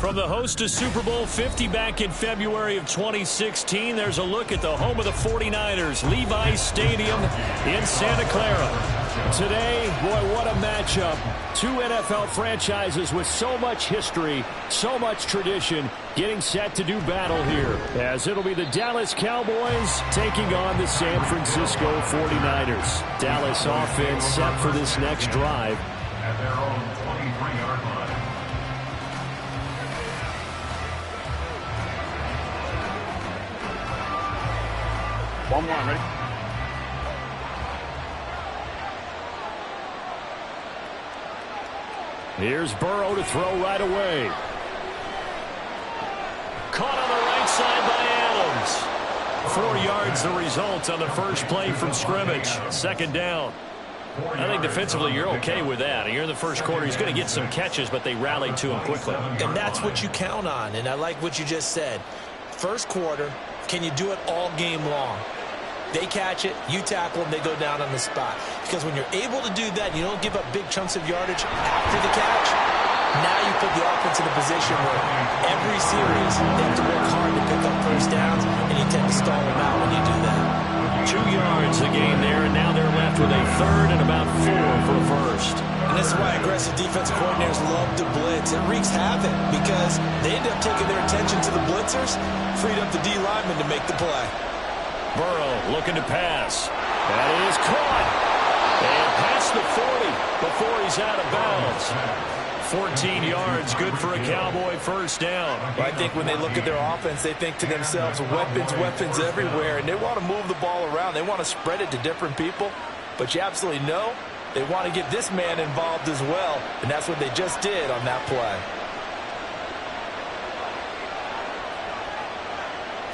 From the host to Super Bowl 50 back in February of 2016, there's a look at the home of the 49ers, Levi's Stadium in Santa Clara. Today, boy, what a matchup. Two NFL franchises with so much history, so much tradition, getting set to do battle here, as it'll be the Dallas Cowboys taking on the San Francisco 49ers. Dallas offense set for this next drive. At their own 23-yard line. One more, ready? Here's Burrow to throw right away. Caught on the right side by Adams. 4 yards the result on the first play from scrimmage. Second down. I think defensively you're okay with that. You're in the first quarter. He's going to get some catches, but they rallied to him quickly. And that's what you count on, and I like what you just said. First quarter, can you do it all game long? They catch it, you tackle them, they go down on the spot. Because when you're able to do that, you don't give up big chunks of yardage after the catch, now you put the offense in a position where every series they have to work hard to pick up first downs, and you tend to stall them out when you do that. 2 yards the gain there, and now they're left with a third and about 4 for a first. And this is why aggressive defensive coordinators love to blitz. It wreaks havoc because they end up taking their attention to the blitzers, freed up the D lineman to make the play. Burrow looking to pass. That is caught. And past the 40 before he's out of bounds. 14 yards, good for a Cowboy first down. Well, I think when they look at their offense, they think to themselves, weapons, weapons everywhere, and they want to move the ball around. They want to spread it to different people, but you absolutely know they want to get this man involved as well, and that's what they just did on that play.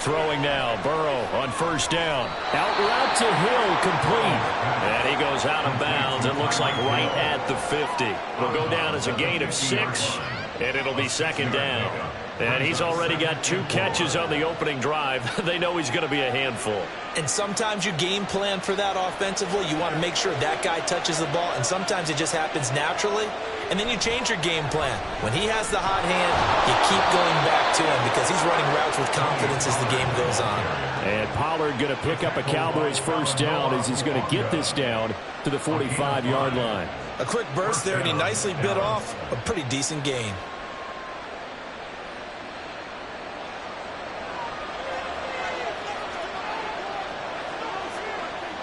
Throwing now, Burrow on first down. Out route to Hill, complete. And he goes out of bounds. It looks like right at the 50. It'll go down as a gain of 6, and it'll be second down. And he's already got 2 catches on the opening drive. They know he's going to be a handful. And sometimes you game plan for that offensively. You want to make sure that guy touches the ball, and sometimes it just happens naturally. And then you change your game plan. When he has the hot hand, you keep going back to him because he's running routes with confidence as the game goes on. And Pollard going to pick up a Cowboys first down as he's going to get this down to the 45-yard line. A quick burst there, and he nicely bit off a pretty decent gain.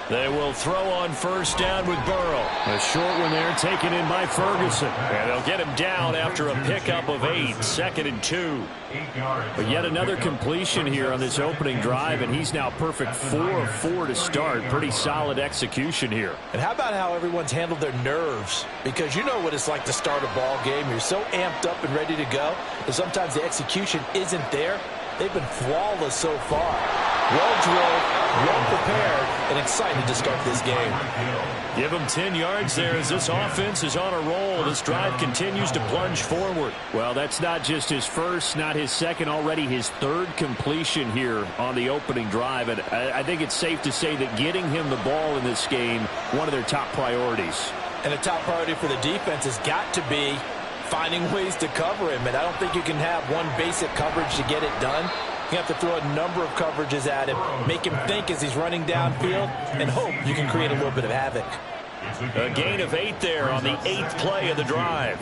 They will throw on first down with Burrow. A short one there taken in by Ferguson. And they'll get him down after a pickup of 8. 2nd and 2. But yet another completion here on this opening drive, and he's now perfect 4 of 4 to start. Pretty solid execution here. And how about how everyone's handled their nerves? Because you know what it's like to start a ball game. You're so amped up and ready to go, and sometimes the execution isn't there. They've been flawless so far. Well drilled, well prepared, and excited to start this game. Give him 10 yards there as this offense is on a roll. This drive continues to plunge forward. Well, that's not just his first, not his second, already his 3rd completion here on the opening drive. And I think it's safe to say that getting him the ball in this game, one of their top priorities. And a top priority for the defense has got to be finding ways to cover him. And I don't think you can have one basic coverage to get it done. You have to throw a number of coverages at him, make him think as he's running downfield, and hope you can create a little bit of havoc. A gain of 8 there on the 8th play of the drive.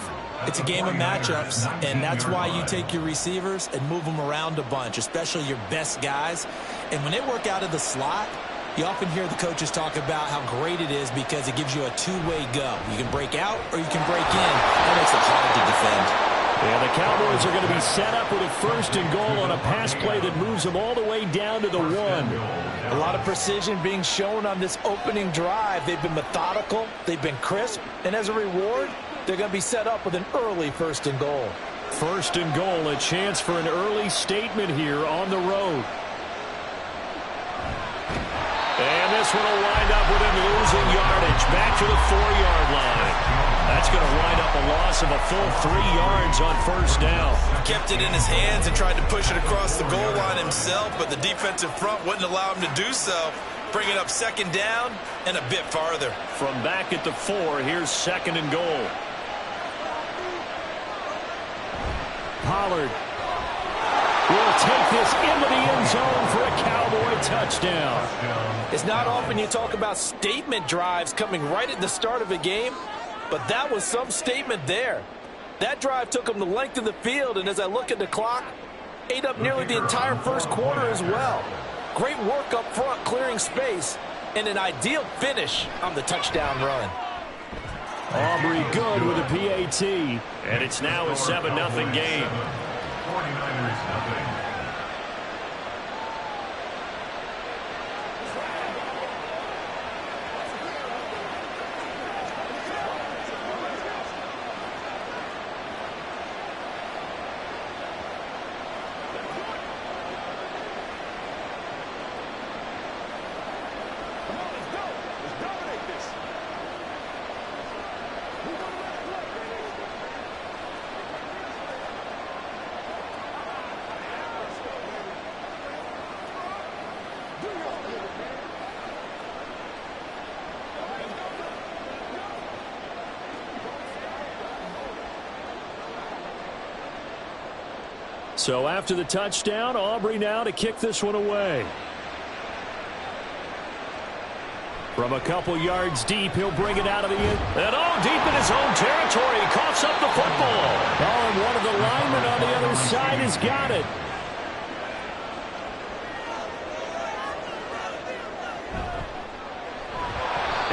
It's a game of matchups, and that's why you take your receivers and move them around a bunch, especially your best guys. And when they work out of the slot, you often hear the coaches talk about how great it is because it gives you a two-way go. You can break out or you can break in. That makes it hard to defend. And the Cowboys are going to be set up with a 1st and goal on a pass play that moves them all the way down to the 1. A lot of precision being shown on this opening drive. They've been methodical, they've been crisp, and as a reward, they're going to be set up with an early 1st and goal. 1st and goal, a chance for an early statement here on the road. And this one will wind up with him losing yardage back to the 4-yard line. That's going to wind up a loss of a full 3 yards on first down. He kept it in his hands and tried to push it across the goal line himself, but the defensive front wouldn't allow him to do so. Bring it up 2nd down and a bit farther. From back at the 4, here's 2nd and goal. Pollard will take this into the end zone for a Cowboy touchdown. It's not often you talk about statement drives coming right at the start of a game, but that was some statement there. That drive took them the length of the field, and as I look at the clock, ate up nearly the entire first quarter as well. Great work up front, clearing space, and an ideal finish on the touchdown run. Aubrey good with a PAT, and it's now a 7-0 game. 49ers nothing. So after the touchdown, Aubrey now to kick this one away. From a couple yards deep, he'll bring it out of the end. And deep in his own territory. He coughs up the football. And one of the linemen on the other side has got it.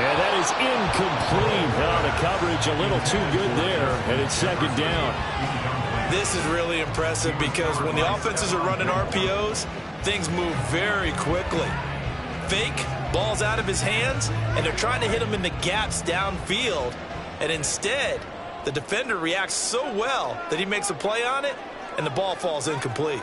And that is incomplete. The coverage a little too good there, and it's second down. This is really impressive because when the offenses are running RPOs, things move very quickly. Fake, ball's out of his hands, and they're trying to hit him in the gaps downfield. And instead, the defender reacts so well that he makes a play on it, and the ball falls incomplete.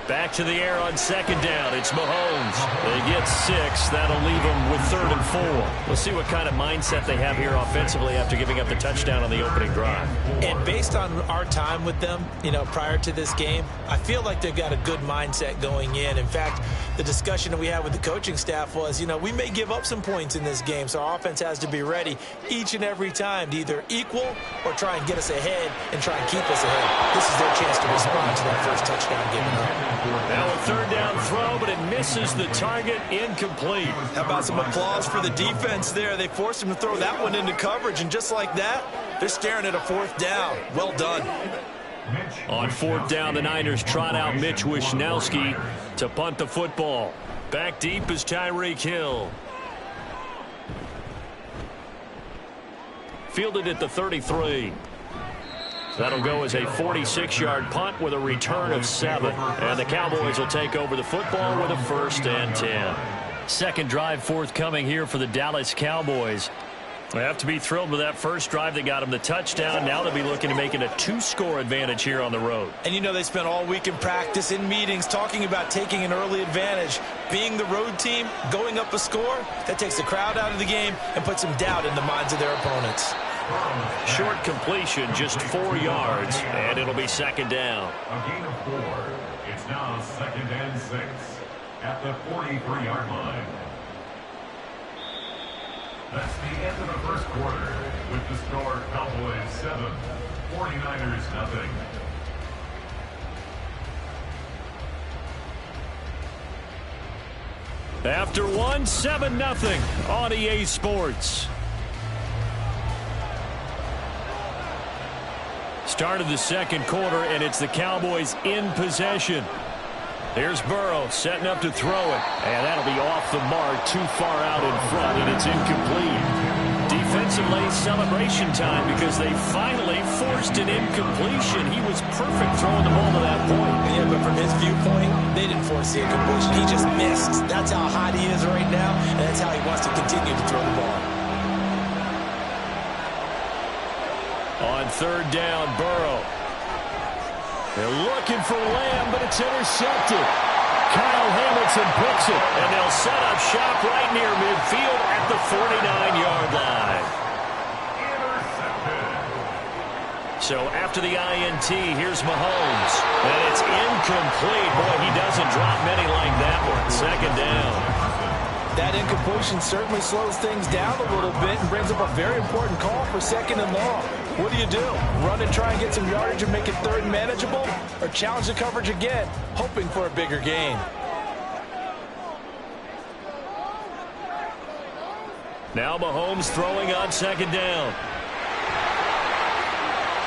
Back to the air on second down. It's Mahomes. They get 6. That'll leave them with 3rd and 4. We'll see what kind of mindset they have here offensively after giving up the touchdown on the opening drive. And based on our time with them, prior to this game, I feel like they've got a good mindset going in. In fact, the discussion that we had with the coaching staff was, we may give up some points in this game, so our offense has to be ready each and every time to either equal or try and get us ahead and try and keep us ahead. This is their chance to respond to that first touchdown given up. Now a 3rd down throw, but it misses the target, incomplete. How about some applause for the defense there? They forced him to throw that one into coverage, and just like that, they're staring at a 4th down. Well done. On 4th down, the Niners trot out Mitch Wishnowski to punt the football. Back deep is Tyreek Hill. Fielded at the 33. That'll go as a 46-yard punt with a return of 7. And the Cowboys will take over the football with a 1st and 10. Second drive forthcoming here for the Dallas Cowboys. They have to be thrilled with that first drive that got them the touchdown. Now they'll be looking to make it a 2-score advantage here on the road. And they spent all week in practice, in meetings, talking about taking an early advantage. Being the road team, going up a score, that takes the crowd out of the game and puts some doubt in the minds of their opponents. Short completion, just 4 yards, and it'll be second down. A gain of 4. It's now 2nd and 6 at the 43-yard line. That's the end of the first quarter with the score Cowboys 7, 49ers nothing. After 1, 7-0 on EA Sports. Start of the second quarter, and it's the Cowboys in possession. Here's Burrow setting up to throw it. And that'll be off the mark, too far out in front, and it's incomplete. Defensively, celebration time because they finally forced an incompletion. He was perfect throwing the ball to that point. Yeah, but from his viewpoint, they didn't force the incompletion. He just missed. That's how hot he is right now, and that's how he wants to continue to throw the ball. On 3rd down, Burrow. They're looking for Lamb, but it's intercepted. Kyle Hamilton picks it, and they'll set up shop right near midfield at the 49-yard line. So after the INT, here's Mahomes. And it's incomplete. Boy, he doesn't drop many like that one. Second down. That incompletion certainly slows things down a little bit and brings up a very important call for 2nd and long. What do? Run and try and get some yardage and make it third and manageable? Or challenge the coverage again, hoping for a bigger gain? Now Mahomes throwing on second down.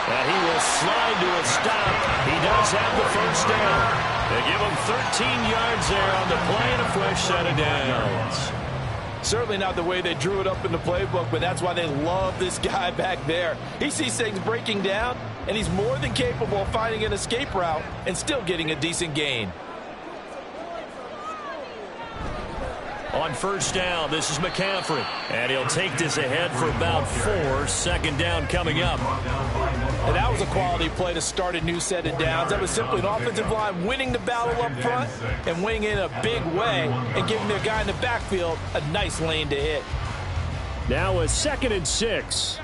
And he will slide to a stop. He does have the first down. They give him 13 yards there on the play and a fresh set of downs. Certainly not the way they drew it up in the playbook, but that's why they love this guy back there. He sees things breaking down, and he's more than capable of finding an escape route and still getting a decent gain. On first down, this is McCaffrey. And he'll take this ahead for about 4. Second down coming up. And that was a quality play to start a new set of downs. That was simply an offensive line winning the battle up front and winning in a big way and giving their guy in the backfield a nice lane to hit. Now a 2nd and 6.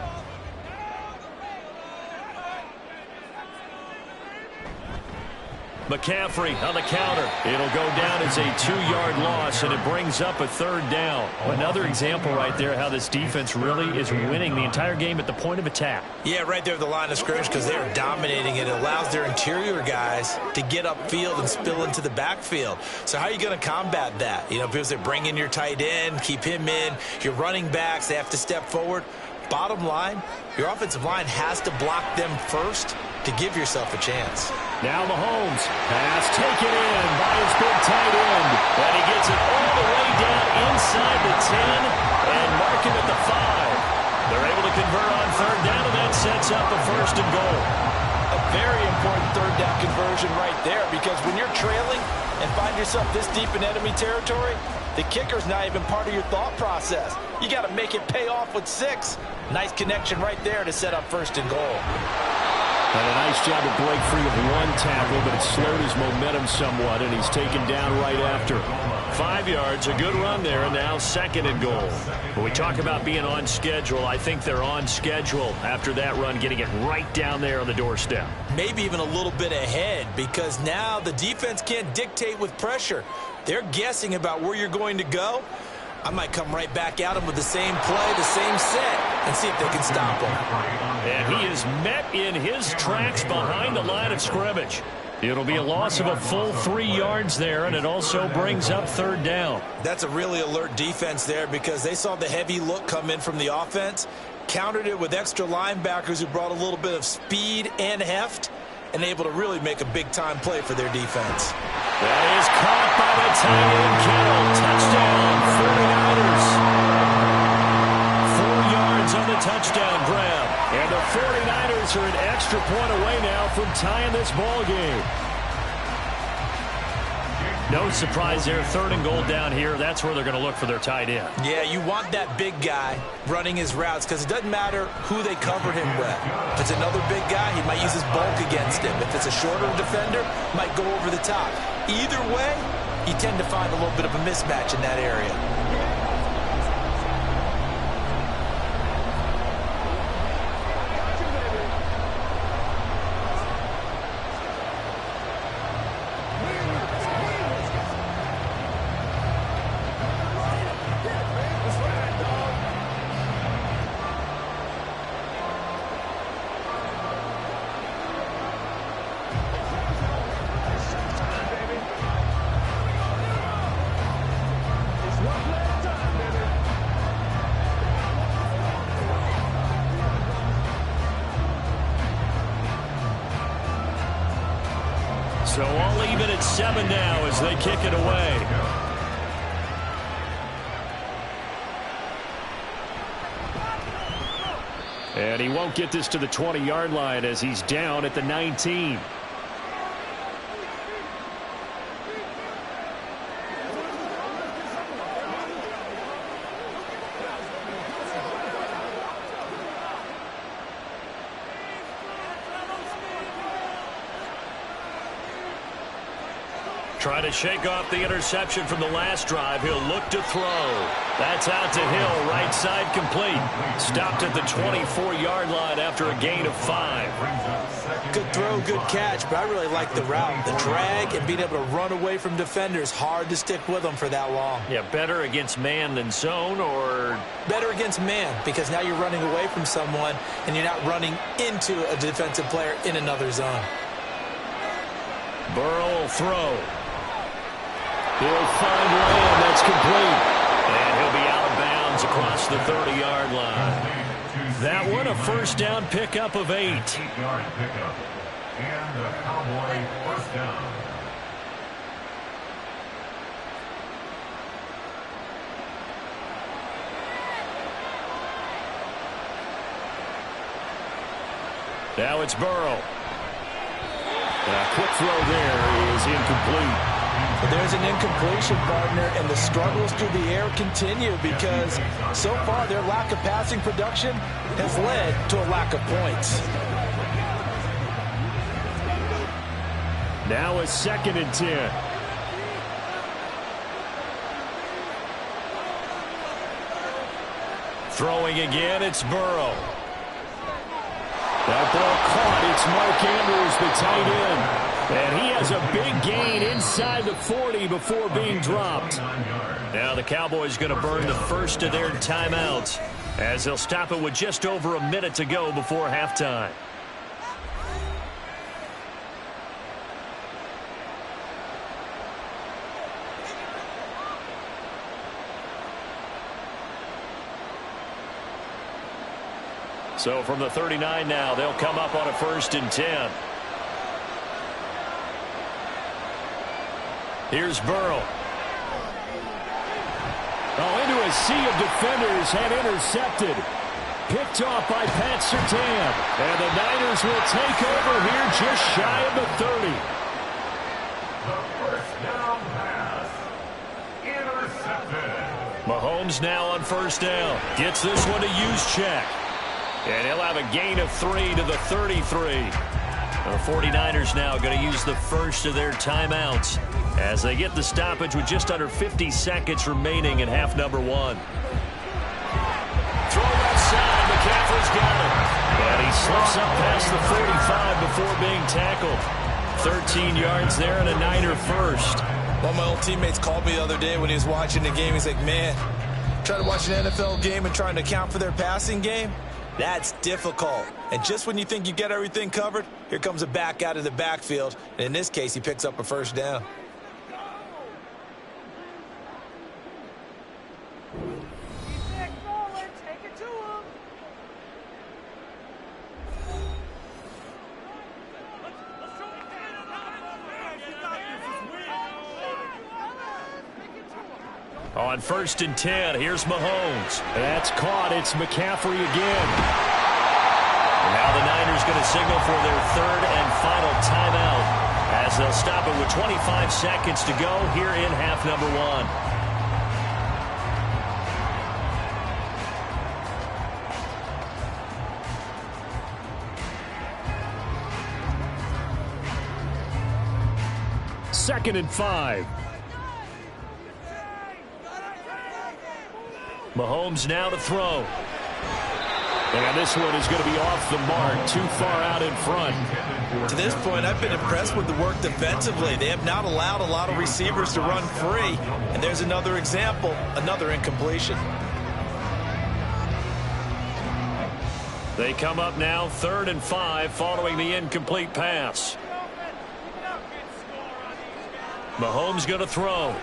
McCaffrey on the counter. It'll go down as a 2-yard loss, and it brings up a third down. Another example right there how this defense really is winning the entire game at the point of attack. Yeah, right there at the line of scrimmage because they're dominating it. It allows their interior guys to get upfield and spill into the backfield. So how are you going to combat that? You know, because they bring in your tight end, keep him in. Your running backs, they have to step forward. Bottom line, your offensive line has to block them first to give yourself a chance. Now Mahomes. Pass taken in by his big tight end. And he gets it all the way down inside the 10 and mark him at the 5. They're able to convert on third down, and that sets up a 1st and goal. A very important third down conversion right there because when you're trailing and find yourself this deep in enemy territory, the kicker's not even part of your thought process. You got to make it pay off with 6. Nice connection right there to set up 1st and goal. And a nice job to break free of one tackle, but it slowed his momentum somewhat, and he's taken down right after. 5 yards, a good run there, and now 2nd and goal. When we talk about being on schedule, I think they're on schedule after that run, getting it right down there on the doorstep. Maybe even a little bit ahead because now the defense can't dictate with pressure. They're guessing about where you're going to go. I might come right back at him with the same play, the same set, and see if they can stop him. And he is met in his tracks behind the line of scrimmage. It'll be a loss of a full 3 yards there, and it also brings up third down. That's a really alert defense there because they saw the heavy look come in from the offense, countered it with extra linebackers who brought a little bit of speed and heft, and able to really make a big-time play for their defense. That is caught by the tight end, Kittle. Touchdown, 49ers. 4 yards on the touchdown grab. And the 49ers are an extra point away now from tying this ball game. No surprise there. 3rd and goal down here. That's where they're going to look for their tight end. Yeah, you want that big guy running his routes because it doesn't matter who they cover him with. If it's another big guy, he might use his bulk against him. If it's a shorter defender, might go over the top. Either way, you tend to find a little bit of a mismatch in that area. So all even at 7 now as they kick it away. And he won't get this to the 20-yard line as he's down at the 19. Trying to shake off the interception from the last drive. He'll look to throw. That's out to Hill, right side complete. Stopped at the 24-yard line after a gain of 5. Good throw, good catch, but I really like the route. The drag and being able to run away from defenders, hard to stick with them for that long. Yeah, better against man than zone, or? Better against man, because now you're running away from someone and you're not running into a defensive player in another zone. Burrow will throw. He'll find Lamb. That's complete. And he'll be out of bounds across the 30-yard line. That one, a first down pickup of 8. 8-yard pickup. And a Cowboy first down. Now it's Burrow. A quick throw there is incomplete. There's an incompletion, partner, and the struggles through the air continue because so far their lack of passing production has led to a lack of points. Now a 2nd and 10. Throwing again, it's Burrow. That ball caught. It's Mark Andrews, the tight end. And he has a big gain inside the 40 before being dropped. Now the Cowboys going to burn the first of their timeouts as they'll stop it with just over a minute to go before halftime. So from the 39 now, they'll come up on a 1st and 10. Here's Burrow. Oh, into a sea of defenders and intercepted. Picked off by Pat Surtain. And the Niners will take over here just shy of the 30. The first down pass. Intercepted. Mahomes now on 1st down. Gets this one to Juszczyk. And he'll have a gain of 3 to the 33. The 49ers now going to use the first of their timeouts as they get the stoppage with just under 50 seconds remaining in half number 1. Throw left side. McCaffrey's got it. And he slips up past the 45 before being tackled. 13 yards there and a Niner first. One of my old teammates called me the other day when he was watching the game. He's like, man, trying to watch an NFL game and trying to account for their passing game? That's difficult. And just when you think you get everything covered, here comes a back out of the backfield. And in this case, he picks up a 1st down. On 1st and 10, here's Mahomes. That's caught. It's McCaffrey again. And now the Niners going to signal for their 3rd and final timeout as they'll stop it with 25 seconds to go here in half number 1. Second and 5. Mahomes now to throw. And this one is going to be off the mark, too far out in front. To this point, I've been impressed with the work defensively. They have not allowed a lot of receivers to run free. And there's another example, another incompletion. They come up now 3rd and 5 following the incomplete pass. Mahomes going to throw.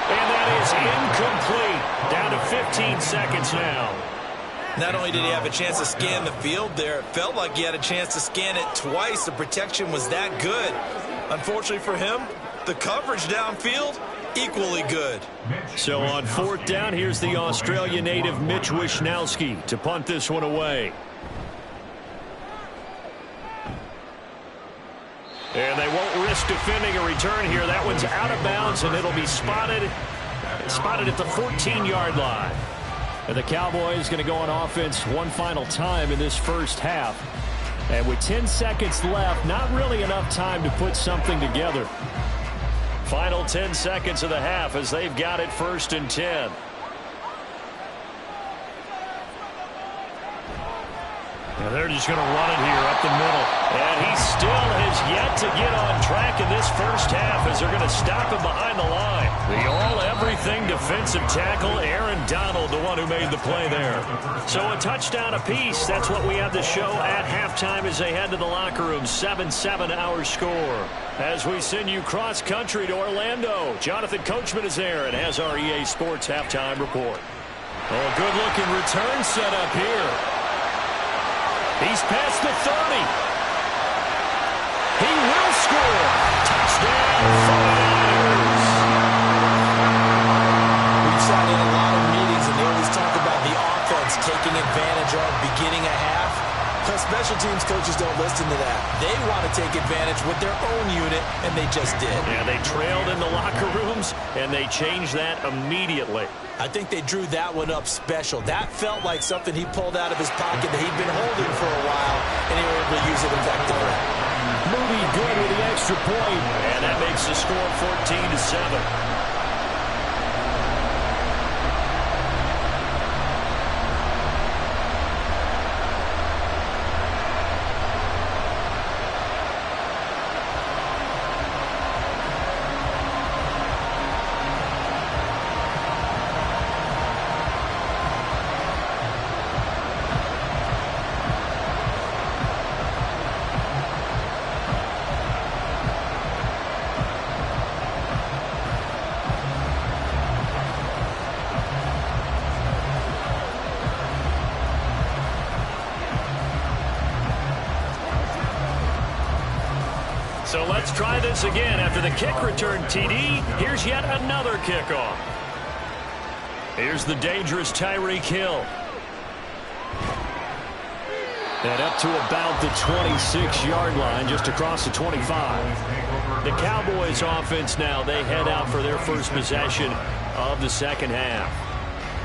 And that is incomplete. Down to 15 seconds now. Not only did he have a chance to scan the field there, it felt like he had a chance to scan it twice. The protection was that good. Unfortunately for him, the coverage downfield, equally good. So on 4th down, here's the Australia native Mitch Wishnowsky to punt this one away. And they won't risk defending a return here. That one's out of bounds, and it'll be spotted at the 14-yard line. And the Cowboys going to go on offense one final time in this first half. And with 10 seconds left, not really enough time to put something together. Final 10 seconds of the half as they've got it 1st and 10. And they're just going to run it here up the middle. And he still has yet to get on track in this first half as they're going to stop him behind the line. The all-everything defensive tackle, Aaron Donald, the one who made the play there. So a touchdown apiece. That's what we have to show at halftime as they head to the locker room. 7-7 our score. As we send you cross-country to Orlando, Jonathan Coachman is there and has our EA Sports halftime report. Oh, a good-looking return set up here. He's past the 30. He will score. Touchdown, 49ers. We've sat in a lot of meetings, and they always talk about the offense taking advantage of beginning a half. Because special teams coaches don't listen to that. They want to take advantage with their own unit, and they just did. Yeah, they trailed in the locker rooms, and they changed that immediately. I think they drew that one up special. That felt like something he pulled out of his pocket that he'd been holding for a while, and they were able to use it effectively. Moody good with the extra point, and that makes the score 14-7. So let's try this again. After the kick return TD, here's yet another kickoff. Here's the dangerous Tyreek Hill. And up to about the 26-yard line, just across the 25. The Cowboys offense now, they head out for their first possession of the second half.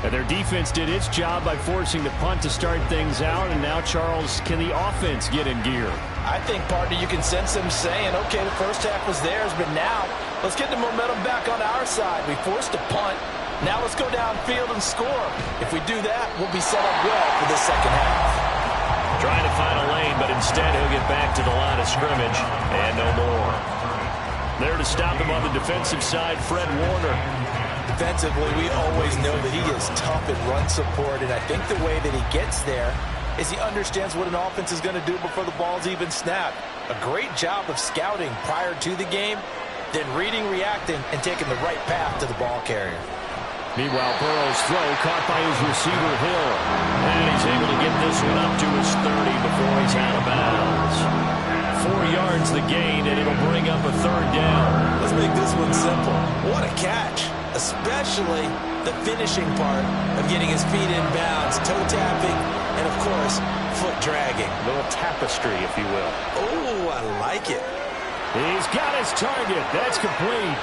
And their defense did its job by forcing the punt to start things out. And now, Charles, can the offense get in gear? I think, partner, you can sense them saying, okay, the first half was theirs, but now let's get the momentum back on our side. We forced a punt. Now let's go downfield and score. If we do that, we'll be set up well for the second half. Trying to find a lane, but instead he'll get back to the line of scrimmage and no more. There to stop him on the defensive side, Fred Warner. Defensively, we always know that he is tough in run support, and I think the way that he gets there is he understands what an offense is going to do before the ball's even snapped. A great job of scouting prior to the game, then reading, reacting, and taking the right path to the ball carrier. Meanwhile, Burrow's throw caught by his receiver, Hill. And he's able to get this one up to his 30 before he's out of bounds. 4 yards the gain, and it'll bring up a third down. Let's make this one simple. What a catch, especially the finishing part of getting his feet in bounds, toe tapping, and, of course, foot dragging. A little tapestry, if you will. Oh, I like it. He's got his target. That's complete.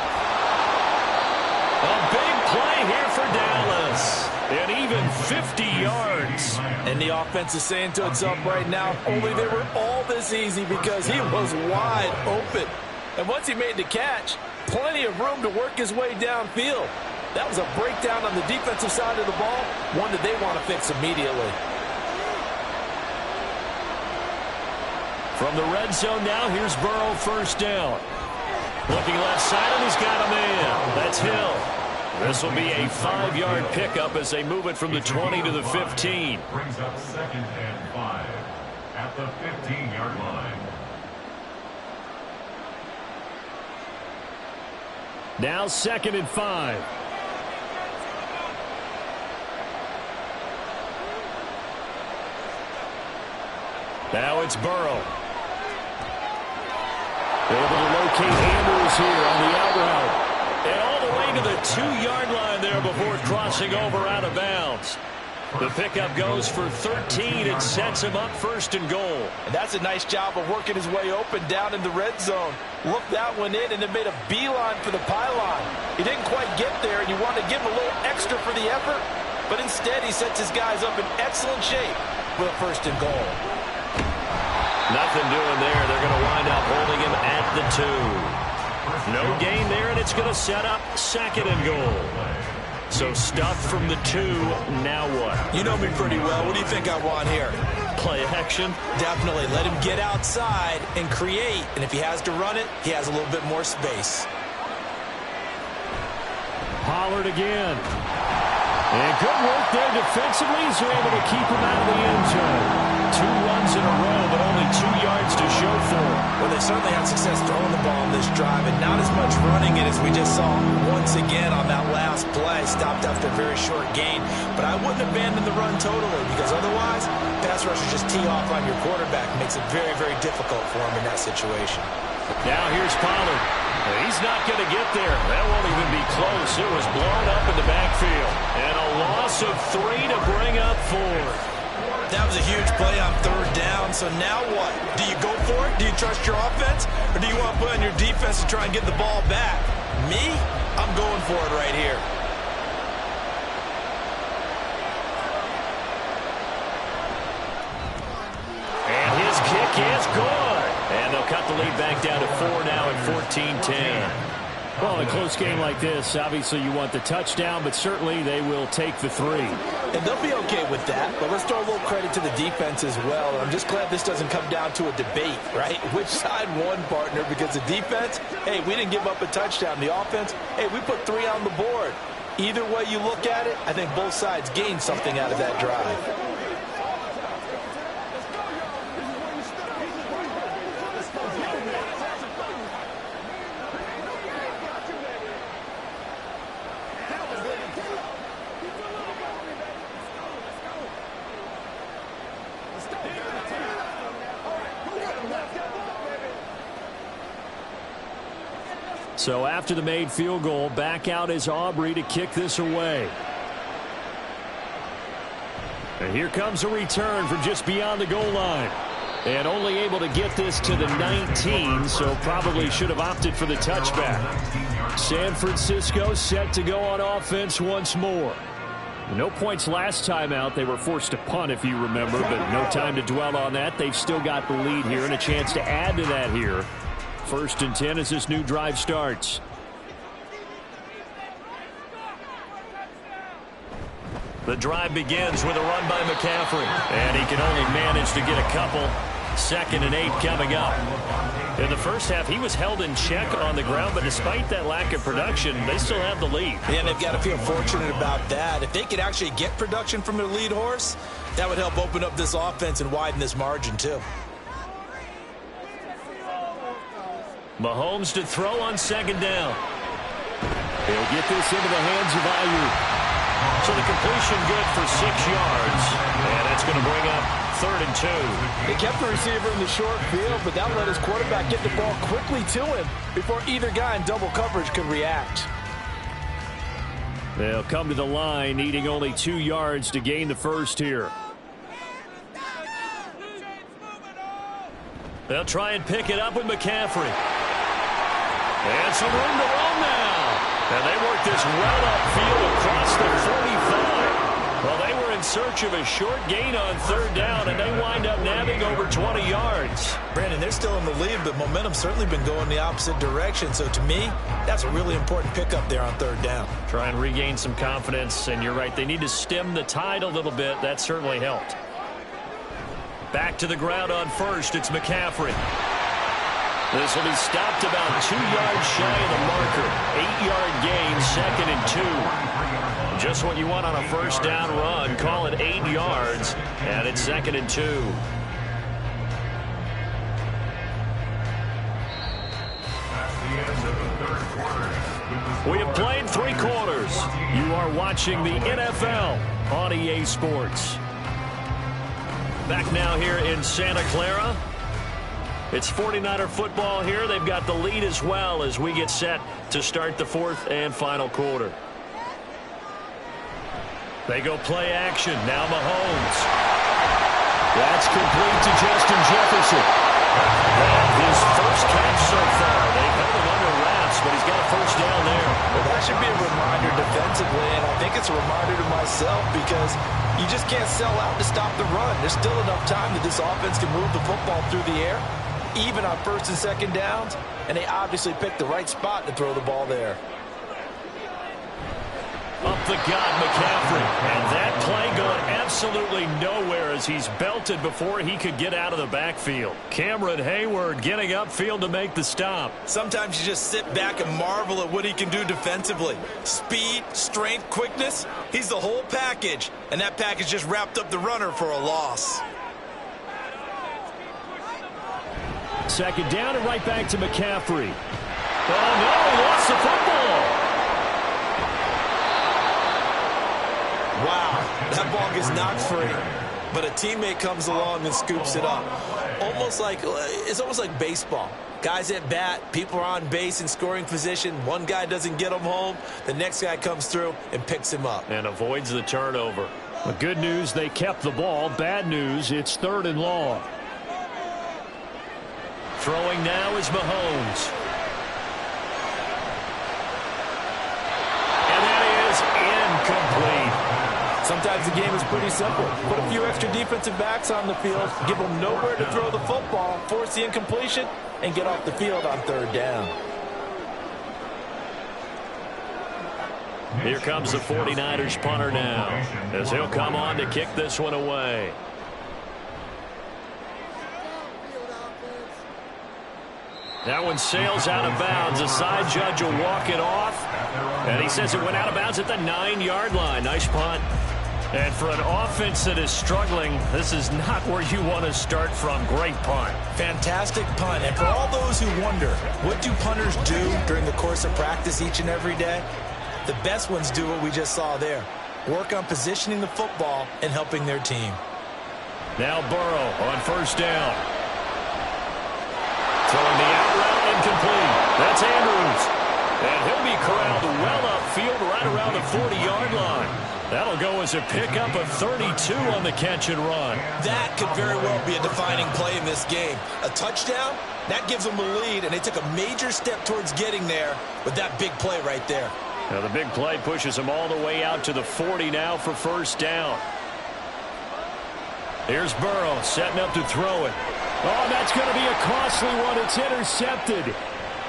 A big play here for Dallas. And even 50 yards. And the offense is saying to itself right now, only they were all this easy because he was wide open. And once he made the catch, plenty of room to work his way downfield. That was a breakdown on the defensive side of the ball, one that they want to fix immediately. From the red zone now, here's Burrow first down. Looking left side, and he's got a man. That's Hill. This will be a 5-yard pickup as they move it from the 20 to the 15. Brings up 2nd and 5 at the 15-yard line. Now 2nd and 5. Now it's Burrow. Able to locate Andrews here on the out route. And all the way to the 2-yard line there before crossing over out of bounds. The pickup goes for 13 and sets him up 1st and goal. And that's a nice job of working his way open down in the red zone. Looked that one in and then made a beeline for the pylon. He didn't quite get there, and you want to give him a little extra for the effort. But instead, he sets his guys up in excellent shape with a 1st and goal. Nothing doing there. They're going to wind up holding him at the 2. No gain there, and it's going to set up 2nd and goal. So stuff from the 2. Now what? You know me pretty well. What do you think I want here? Play action? Definitely. Let him get outside and create. And if he has to run it, he has a little bit more space. Pollard again. And good work there defensively as they're able to keep him out of the end zone. 2 runs in a row, but only 2 yards to show for it. Well, they certainly had success throwing the ball on this drive, and not as much running it as we just saw once again on that last play. Stopped after a very short gain. But I wouldn't abandon the run totally, because otherwise, pass rushers just tee off on your quarterback. Makes it very, very difficult for him in that situation. Now here's Pollard. He's not going to get there. That won't even be close. It was blown up in the backfield. And a loss of 3 to bring up 4. That was a huge play on 3rd down. So now what? Do you go for it? Do you trust your offense? Or do you want to put on your defense to try and get the ball back? Me? I'm going for it right here. And his kick is good. And they'll cut the lead back down to 4 now at 14-10. Well, in a close game like this, obviously you want the touchdown, but certainly they will take the 3. And they'll be okay with that, but let's throw a little credit to the defense as well. I'm just glad this doesn't come down to a debate, right? Which side won, partner? Because the defense, hey, we didn't give up a touchdown. The offense, hey, we put 3 on the board. Either way you look at it, I think both sides gained something out of that drive. So after the made field goal, back out is Aubrey to kick this away. And here comes a return from just beyond the goal line. And only able to get this to the 19, so probably should have opted for the touchback. San Francisco set to go on offense once more. No points last time out. They were forced to punt, if you remember, but no time to dwell on that. They've still got the lead here and a chance to add to that here. 1st and 10 as this new drive starts. The drive begins with a run by McCaffrey. And he can only manage to get a couple. 2nd and 8 coming up. In the first half, he was held in check on the ground, but despite that lack of production, they still have the lead. Yeah, and they've got to feel fortunate about that. If they could actually get production from their lead horse, that would help open up this offense and widen this margin, too. Mahomes to throw on 2nd down. He'll get this into the hands of Ayuk. So the completion good for 6 yards. And that's going to bring up 3rd and 2. They kept the receiver in the short field, but that let his quarterback get the ball quickly to him before either guy in double coverage could react. They'll come to the line, needing only 2 yards to gain the first here. They'll try and pick it up with McCaffrey. And some room to run now. And they work this well upfield across the 45. Well, they were in search of a short gain on 3rd down, and they wind up nabbing over 20 yards. Brandon, they're still in the lead, but momentum's certainly been going the opposite direction. So to me, that's a really important pickup there on 3rd down. Try and regain some confidence, and you're right, they need to stem the tide a little bit. That certainly helped. Back to the ground on 1st, it's McCaffrey. This will be stopped about 2 yards shy of the marker. 8-yard gain, 2nd and 2. Just what you want on a 1st down run. Call it 8 yards, and it's 2nd and 2. We have played 3 quarters. You are watching the NFL on EA Sports. Back now here in Santa Clara. It's 49er football here. They've got the lead as well as we get set to start the 4th and final quarter. They go play action. Now Mahomes. That's complete to Justin Jefferson. And his first catch so far. They've held him under wraps, but he's got a first down there. Well, that should be a reminder defensively, and I think it's a reminder to myself because you just can't sell out to stop the run. There's still enough time that this offense can move the football through the air, even on first and second downs, and they obviously picked the right spot to throw the ball there. Up the gut, McCaffrey. And that play going absolutely nowhere as he's belted before he could get out of the backfield. Cameron Hayward getting upfield to make the stop. Sometimes you just sit back and marvel at what he can do defensively. Speed, strength, quickness, he's the whole package. And that package just wrapped up the runner for a loss. Second down and right back to McCaffrey. Oh, no, he lost the football. Wow, that ball gets knocked free, but a teammate comes along and scoops it up. It's almost like baseball. Guys at bat, people are on base in scoring position. One guy doesn't get him home. The next guy comes through and picks him up. And avoids the turnover. The good news, they kept the ball. Bad news, it's 3rd and long. Throwing now is Mahomes. And that is incomplete. Sometimes the game is pretty simple. Put a few extra defensive backs on the field, give them nowhere to throw the football, force the incompletion, and get off the field on 3rd down. Here comes the 49ers punter now, as he'll come on to kick this one away. That one sails out of bounds. The side judge will walk it off. And he says it went out of bounds at the 9-yard line. Nice punt. And for an offense that is struggling, this is not where you want to start from. Great punt. Fantastic punt. And for all those who wonder, what do punters do during the course of practice each and every day? The best ones do what we just saw there. Work on positioning the football and helping their team. Now Burrow on first down. Throwing the out route incomplete. That's Andrews. And he'll be corralled well upfield right around the 40-yard line. That'll go as a pickup of 32 on the catch and run. That could very well be a defining play in this game. A touchdown, that gives them a lead, and they took a major step towards getting there with that big play right there. Now the big play pushes them all the way out to the 40 now for first down. Here's Burrow setting up to throw it. Oh, that's going to be a costly one. It's intercepted.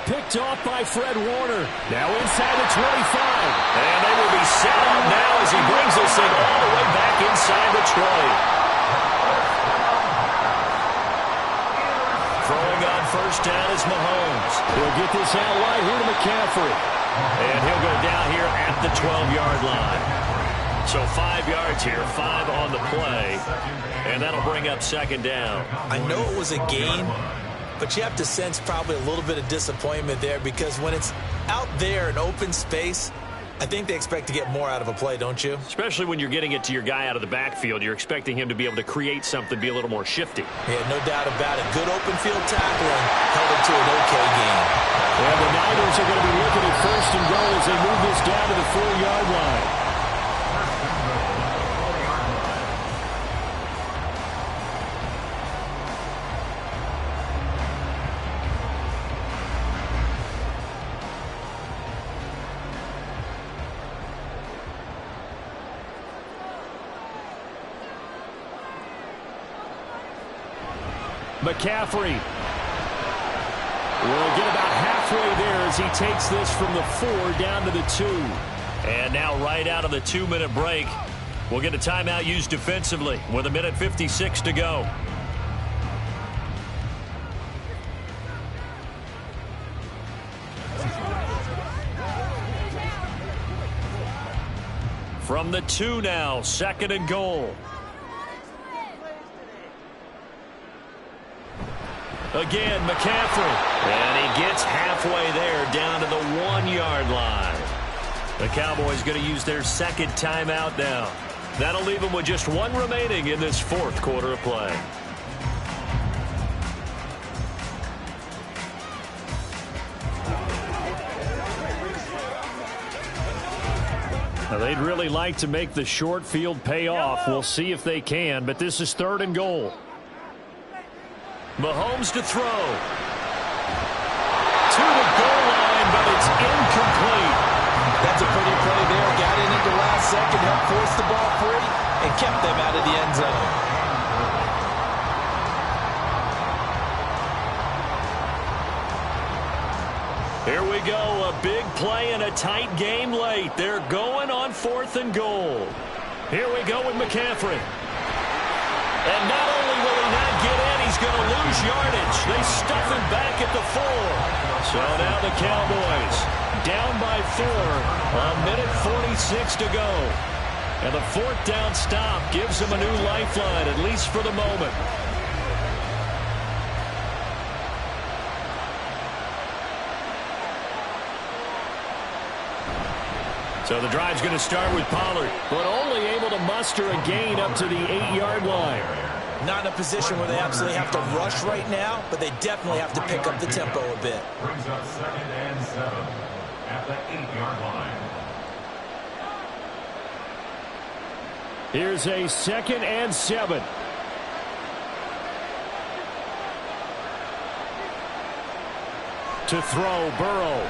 Picked off by Fred Warner. Now inside the 25. And they will be set up now as he brings this thing all the way back inside the 20. Throwing on first down is Mahomes. He'll get this out wide here to McCaffrey. And he'll go down here at the 12-yard line. So 5 yards here, 5 on the play. And that'll bring up second down. I know it was a gain, but you have to sense probably a little bit of disappointment there because when it's out there in open space, I think they expect to get more out of a play, don't you? Especially when you're getting it to your guy out of the backfield. You're expecting him to be able to create something, be a little more shifty. Yeah, no doubt about it. Good open field tackling held it to an okay game. And the Niners are going to be looking at first and goal as they move this down to the 4-yard line. McCaffrey will get about halfway there as he takes this from the 4 down to the 2. And now right out of the 2-minute break, we'll get a timeout used defensively with 1:56 to go. From the 2 now, 2nd and goal. Again, McCaffrey. And he gets halfway there down to the 1-yard line. The Cowboys going to use their second timeout now. That'll leave them with just 1 remaining in this 4th quarter of play. Now, they'd really like to make the short field pay off. We'll see if they can, but this is 3rd and goal. Mahomes to throw. To the goal line, but it's incomplete. That's a pretty play there. Got in at the last second, helped force the ball free, and kept them out of the end zone. Here we go, a big play in a tight game late. They're going on 4th and goal. Here we go with McCaffrey. And not only will he not get in, he's going to lose yardage. They stuff him back at the 4. So now the Cowboys down by 4. A minute 46 to go. And the 4th down stop gives them a new lifeline, at least for the moment. So the drive's going to start with Pollard, but only able to muster a gain up to the 8-yard line. Not in a position where they absolutely have to rush right now, but they definitely have to pick up the tempo a bit. Brings up 2nd and 7 at the 8-yard line. Here's a 2nd and 7. To throw, Burrow.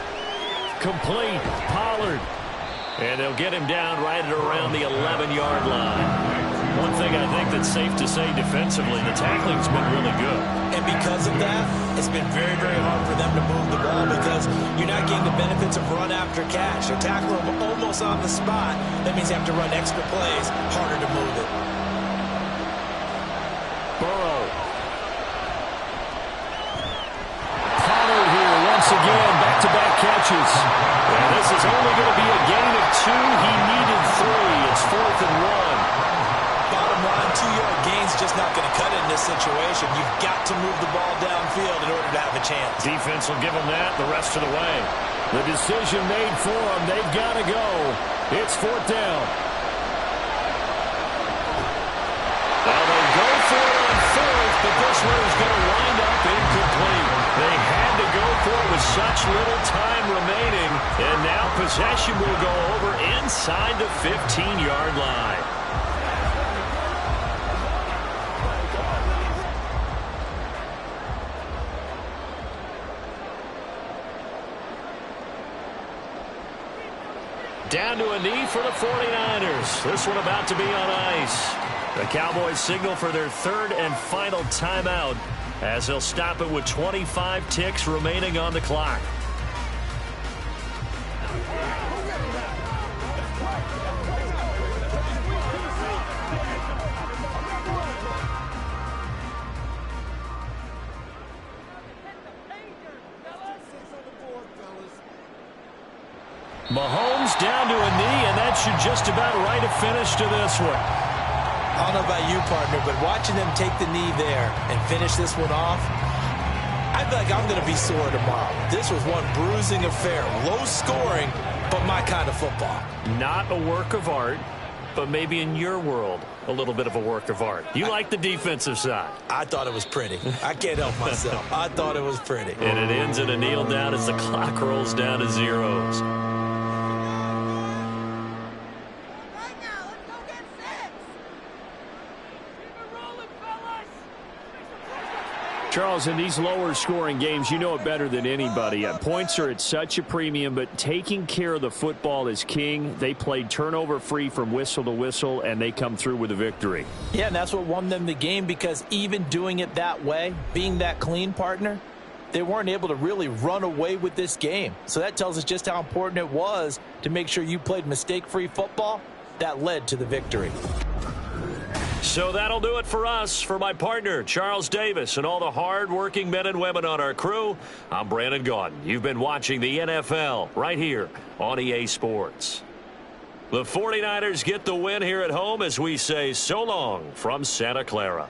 Complete, Pollard. And they'll get him down right at around the 11-yard line. One thing I think that's safe to say defensively, the tackling's been really good. And because of that, it's been very, very hard for them to move the ball because you're not getting the benefits of run after catch. They're tackling them almost on the spot. That means you have to run extra plays, harder to move it. Burrow. Pollard here once again, back-to-back catches. And this is only going to be a gain of 2. He needed 3. It's 4th and 1. Bottom line, 2-yard gain's just not going to cut it in this situation. You've got to move the ball downfield in order to have a chance. Defense will give them that the rest of the way. The decision made for them. They've got to go. It's 4th down. Well, they go for it on 4th, but this one is going to wind up incomplete. They had to go for it with such little time remaining, and now possession will go over inside the 15-yard line. Down to a knee for the 49ers. This one about to be on ice. The Cowboys signal for their 3rd and final timeout as they'll stop it with 25 ticks remaining on the clock. Mahomes down to a knee, and that should just about write a finish to this one. I don't know about you, partner, but watching them take the knee there and finish this one off, I feel like I'm going to be sore tomorrow. This was one bruising affair. Low scoring, but my kind of football. Not a work of art, but maybe in your world, a little bit of a work of art. You like the defensive side. I thought it was pretty. I can't help myself. I thought it was pretty. And it ends in a kneel down as the clock rolls down to zeros. Charles, in these lower-scoring games, you know it better than anybody. Points are at such a premium, but taking care of the football is king. They played turnover-free from whistle to whistle, and they come through with a victory. Yeah, and that's what won them the game because even doing it that way, being that clean, partner, they weren't able to really run away with this game. So that tells us just how important it was to make sure you played mistake-free football. That led to the victory. So that'll do it for us. For my partner, Charles Davis, and all the hard-working men and women on our crew, I'm Brandon Gaudin. You've been watching the NFL right here on EA Sports. The 49ers get the win here at home as we say so long from Santa Clara.